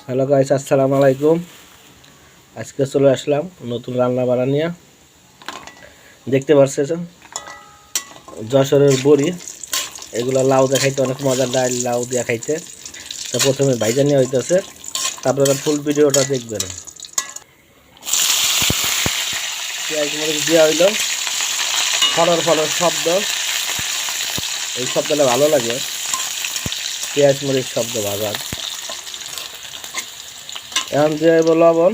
Hello guys, আসসালামু আলাইকুম। আজকে চলে আসলাম নতুন রান্না বান্না নিয়ে। দেখতে পাচ্ছেন যশোরের বড়ি, এগুলো লাউ দিয়ে খাইতে অনেক মজার, ডাল লাউ দিয়ে খাইতে। তা প্রথমে ভাইজা নিয়ে হইতেছে, তারপরে ফুল ভিডিওটা দেখবেন। পেঁয়াজ মরিচ দেওয়া হইলো, ফলর ফলর শব্দ, এই শব্দটা ভালো লাগে। পেঁয়াজ মরিচ শব্দ ভাজার। এখন দিয়ে হইব লবণ,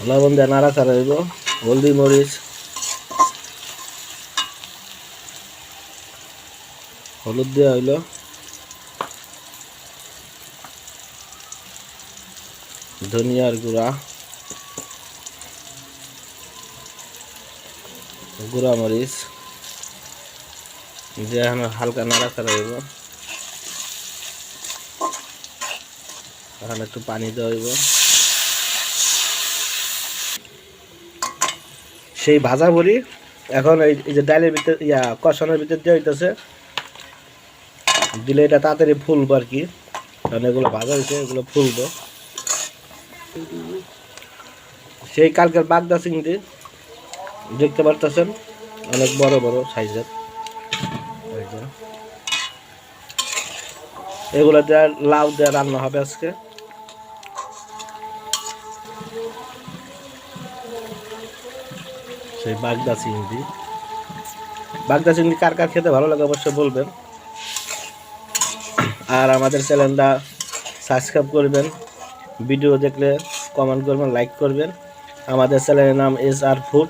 লবণ দিয়ে নাড়াচাড়া হইব। হলদি মরিচ, হলুদ দেওয়া হইল, ধনিয়ার গুঁড়া, গুঁড়া মরিচ দিয়ে এখন হালকা নাড়াচাড়া হইব। এখন একটু পানি দেওয়া হইব। সেই ভাজা বড়ি এখন এই যে ডালের ভিতরে কষানোর ভিতর দিয়ে হইতেছে, দিলে এটা তাড়াতাড়ি ফুলবো আর কি। কারণ এগুলো ভাজা হয়েছে, এগুলো ফুলবো। সেই কালকের বাগদা চিংড়ি দেখতে পারতেছেন, অনেক বড় বড় সাইজের। এগুলো দিয়ে লাউ দিয়ে রান্না হবে আজকে। সেই বাগদা চিংড়ি কার কার খেতে ভালো লাগে অবশ্যই বলবেন। আর আমাদের চ্যানেলটা সাবস্ক্রাইব করবেন, ভিডিও দেখলে কমেন্ট করবেন, লাইক করবেন। আমাদের চ্যানেলের নাম SR ফুড,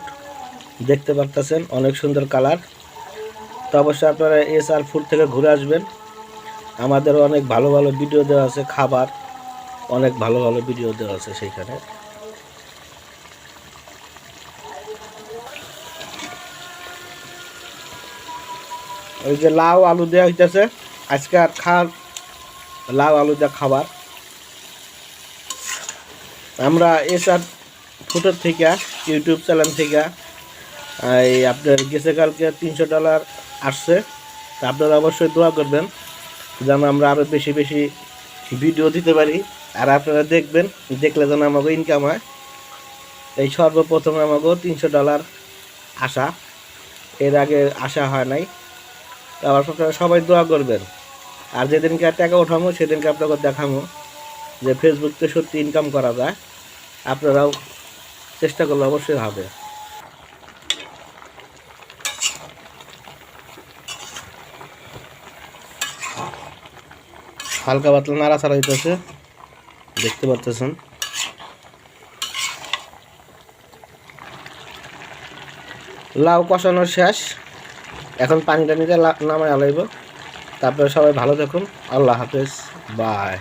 দেখতে পারতেছেন অনেক সুন্দর কালার। তো অবশ্যই আপনারা SR ফুড থেকে ঘুরে আসবেন। আমাদের অনেক ভালো ভালো ভিডিও দেওয়া আছে, খাবার অনেক ভালো ভালো ভিডিও দেওয়া আছে সেইখানে। ওই যে লাউ আলু দেওয়া হইতেছে আজকে, আর লাউ আলু দেওয়া খাবার। আমরা SR ফুডের থেকে, ইউটিউব চ্যানেল থেকে এই আপনার গেছে কালকে $300 আসছে। তা আপনারা অবশ্যই দোয়া করবেন যেন আমরা আরও বেশি বেশি ভিডিও দিতে পারি। আর আপনারা দেখবেন, দেখলে যেন আমাকে ইনকাম হয়। এই সর্বপ্রথম আমাকেও $300 আসা, এর আগে আসা হয় নাই। আবার সবাই দোয়া করবেন। আর যেদিনকে টাকা ওঠামো সেদিনকে আপনাকে দেখামো যে ফেসবুকতে সত্যি ইনকাম করা যায়। আপনারাও চেষ্টা করলে অবশ্যই হবে। হালকা পাতলা নাড়াচাড়া হইতেছে, দেখতে পাচ্ছেন। লাউ কষানো শেষ, এখন পানিটা নিতে নামায় আলাইব। তারপরে সবাই ভালো থাকুন। আল্লাহ হাফেজ, বাই।